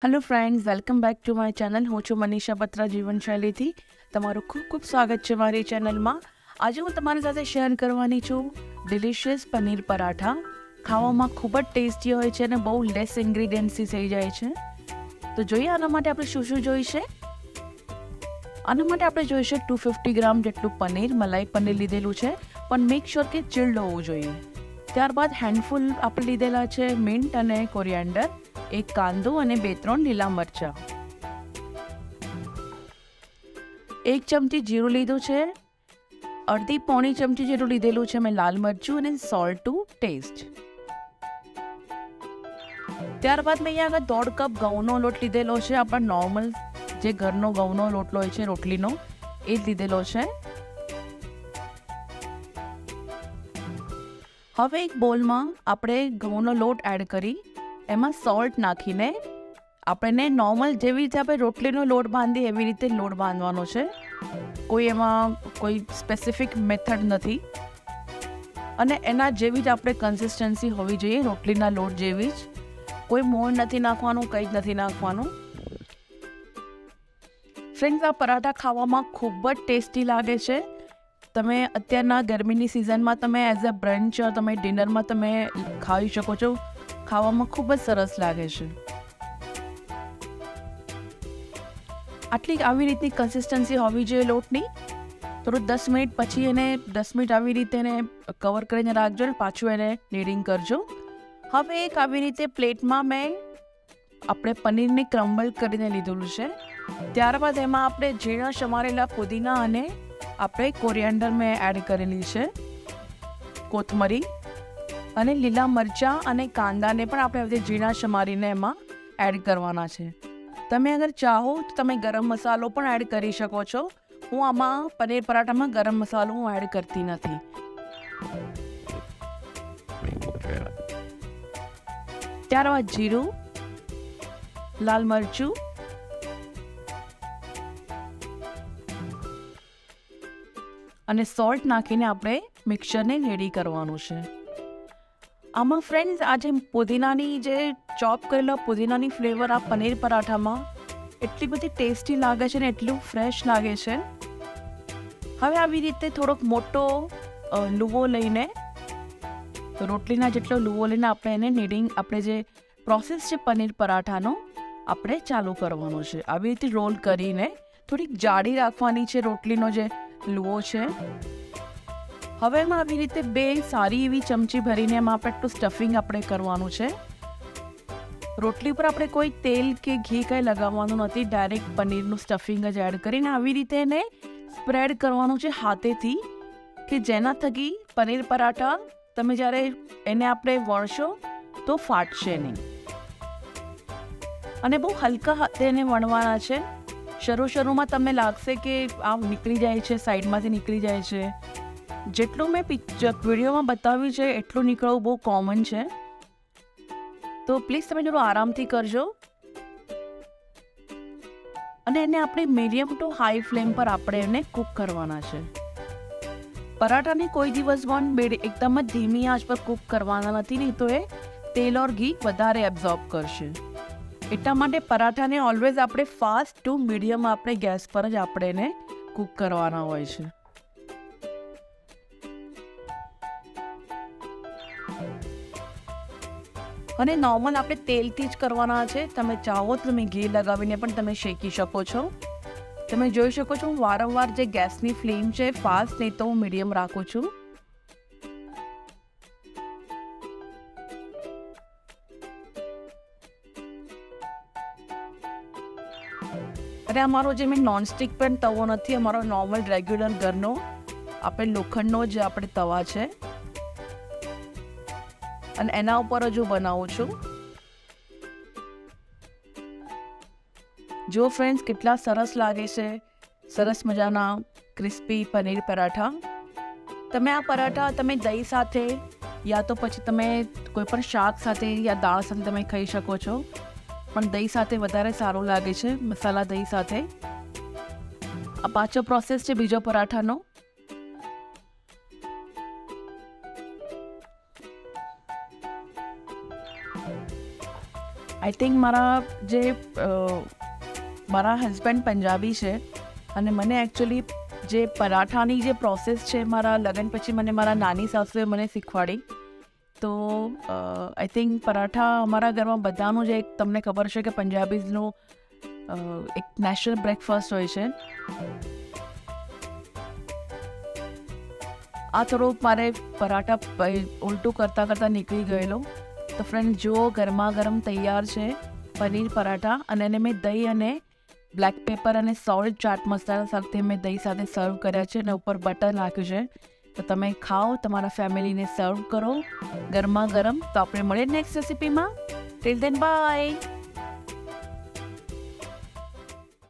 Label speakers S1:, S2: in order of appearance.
S1: Hello friends, welcome back to my channel. હું છું મનીષા બત્રા જીવનશૈલીથી। તમારું ખૂબ ખૂબ સ્વાગત છે મારી ચેનલમાં। આજે હું તમારી સાથે શેર કરવાની છું ડિલિશિયસ પનીર પરાઠા। ખાવામાં ખૂબ જ ટેસ્ટી હોય છે અને બહુ લેસ ઇન્ગ્રીડિયન્ટ્સથી થઈ જાય છે। તો જોઈએ આના માટે આપણે શું શું જોઈશે। આના માટે આપણે જોઈશે 250 ગ્રામ જેટલું પનીર, મલાઈ પનીર લીધેલું છે, પણ મેક શ્યોર કે ચિલ્ડ હોવું જોઈએ। ત્યારબાદ હેન્ડફુલ આપણે લીધેલા છે મિન્ટ અને કોરિએન્ડર, एक कांदो અને 2-3 લીલા મરચા, 1 ચમચી જીરું લીધું છે, અડધી પોણી ચમચી જેટલું લીધેલું છે મેં લાલ મરચું અને સોલ્ટ ટુ ટેસ્ટ। ત્યારબાદ મેં અહીંયા આગળ 1.5 કપ ઘઉંનો લોટ લીધેલો છે। આપણા નોર્મલ જે ઘરનો ઘઉંનો લોટ હોય છે રોટલીનો, એ જ લીધેલો છે। હવે એક બોલમાં આપણે ઘઉંનો લોટ એડ કરી એમાં સોલ્ટ નાખીને આપણે નોર્મલ જેવી રીતે આપણે રોટલીનો લોટ બાંધીએ એવી રીતે લોટ બાંધવાનો છે। કોઈ એમાં કોઈ સ્પેસિફિક મેથડ નથી અને એના જેવી જ આપણે કન્સિસ્ટન્સી હોવી જોઈએ, રોટલીના લોટ જેવી જ। કોઈ મોણ નથી નાખવાનું, કંઈ જ નથી નાખવાનું। ફ્રેન્ડ્સ, આ પરાઠા ખાવામાં ખૂબ જ ટેસ્ટી લાગે છે। તમે અત્યારના ગરમીની સિઝનમાં તમે એઝ અ બ્રંચ તમે ડિનરમાં તમે ખાઈ શકો છો। ખાવામાં ખૂબ જ સરસ લાગે છે। આટલી આવી રીતની કન્સિસ્ટન્સી હોવી જોઈએ લોટની। થોડું 10 મિનિટ પછી એને 10 મિનિટ આવી રીતે એને કવર કરીને રાખજો ને પાછું એને કીડિંગ કરજો। હવે એક આવી રીતે પ્લેટમાં મેં આપણે પનીરને ક્રમ્બલ કરીને લીધેલું છે। ત્યારબાદ એમાં આપણે ઝીણા સમારેલા પુદીના અને આપણે કોરિએન્ડર મેં એડ કરેલી છે, કોથમરી અને લીલા મરચાં અને કાંદાને પણ આપણે હવે ઝીણા સમારીને એમાં એડ કરવાના છે। તમે અગર ચાહો તો તમે ગરમ મસાલો પણ એડ કરી શકો છો। હું આમાં પનીર પરાઠામાં ગરમ મસાલો હું એડ કરતી નથી। ત્યારબાદ જીરું, લાલ મરચું અને સોલ્ટ નાખીને આપણે મિક્સરને રેડી કરવાનું છે। આમાં ફ્રેન્ડ્સ, આજે પુદીનાની જે ચોપ કરેલા પુદીનાની ફ્લેવર આ પનીર પરાઠામાં એટલી બધી ટેસ્ટી લાગે છે ને એટલું ફ્રેશ લાગે છે। હવે આવી રીતે થોડોક મોટો લુવો લઈને, રોટલીના જેટલો લુવો લઈને આપણે એને નીડિંગ, આપણે જે પ્રોસેસ છે પનીર પરાઠાનો આપણે ચાલુ કરવાનો છે। આવી રીતે રોલ કરીને થોડીક જાડી રાખવાની છે રોટલીનો જે લુવો છે। હવે એમાં આવી રીતે 2 સારી એવી ચમચી ભરીને એમાં આપણે એટલું સ્ટફિંગ આપણે કરવાનું છે। રોટલી પર આપણે કોઈ તેલ કે ઘી કંઈ લગાવવાનું નથી, ડાયરેક્ટ પનીરનું સ્ટફિંગ જ એડ કરીને આવી રીતે એને સ્પ્રેડ કરવાનું છે હાથેથી, કે જેના થકી પનીર પરાઠા તમે જ્યારે એને આપણે વણશો તો ફાટશે નહીં। અને બહુ હલકા હાથે એને વણવાના છે। શરૂમાં તમને લાગશે કે આ નીકળી જાય છે, સાઈડમાંથી નીકળી જાય છે। જેટલું મેં વિડીયોમાં બતાવ્યું છે એટલું નીકળવું બહુ કોમન છે, તો પ્લીઝ તમે થોડું આરામથી કરજો। અને એને આપણે મીડિયમ ટુ હાઈ ફ્લેમ પર આપણે એને કૂક કરવાના છે। પરાઠાને કોઈ દિવસ એકદમ જ ધીમી આંચ પર કૂક કરવાના નથી, નહીં તો એ તેલ ઓર ઘી વધારે એબ્ઝોર્બ કરશે। એટલા માટે પરાઠાને ઓલવેઝ આપણે ફાસ્ટ ટુ મીડિયમ આપણે ગેસ પર જ આપણે એને કૂક કરવાના હોય છે। અને નોર્મલ આપણે તેલથી જ કરવાના છે। તમે ચાહો તો તમે ઘી લગાવીને પણ તમે શેકી શકો છો। તમે જોઈ શકો છો હું વારંવાર જે ગેસની ફ્લેમ છે ફાસ્ટ નહીં તો હું મીડિયમ રાખું છું। અને અમારો જે મેં નોનસ્ટિક પણ તવો નથી, અમારો નોર્મલ રેગ્યુલર ઘરનો આપણે લોખંડનો જ આપણે તવા છે અને એના ઉપર જ હું બનાવું છું। જો ફ્રેન્ડ્સ, કેટલા સરસ લાગે છે, સરસ મજાના ક્રિસ્પી પનીર પરાઠા। તમે આ પરાઠા તમે દહીં સાથે યા તો પછી તમે કોઈ પણ શાક સાથે યા દાળ સાથે તમે ખાઈ શકો છો, પણ દહીં સાથે વધારે સારું લાગે છે, મસાલા દહીં સાથે। આ પાછો પ્રોસેસ છે બીજો પરાઠાનો। આઈ થિંક મારા હસબન્ડ પંજાબી છે અને મને એકચ્યુઅલી જે પરાઠાની જે પ્રોસેસ છે મારા લગ્ન પછી મને મારા નાની સાસુએ મને શીખવાડી. તો આઈ થિંક પરાઠા અમારા ઘરમાં બધાનું જ એક, તમને ખબર છે કે પંજાબીઝનું એક નેશનલ બ્રેકફાસ્ટ હોય છે. આ થોડું મારે પરાઠા ઉલટું કરતાં કરતાં નીકળી ગયેલો. તો ફ્રેન્ડ જુઓ, ગરમા ગરમ તૈયાર છે પનીર પરાઠા, અને એને મેં દહીં અને બ્લેક પેપર અને સોલ્ટ ચાટ મસાલા સાથે મેં દહીં સાથે સર્વ કર્યા છે અને ઉપર બટર નાખ્યું છે. તો તમે ખાઓ, તમારા ફેમિલીને સર્વ કરો ગરમા ગરમ. તો આપણે મળીએ નેક્સ્ટ રેસીપીમાં. Till then by.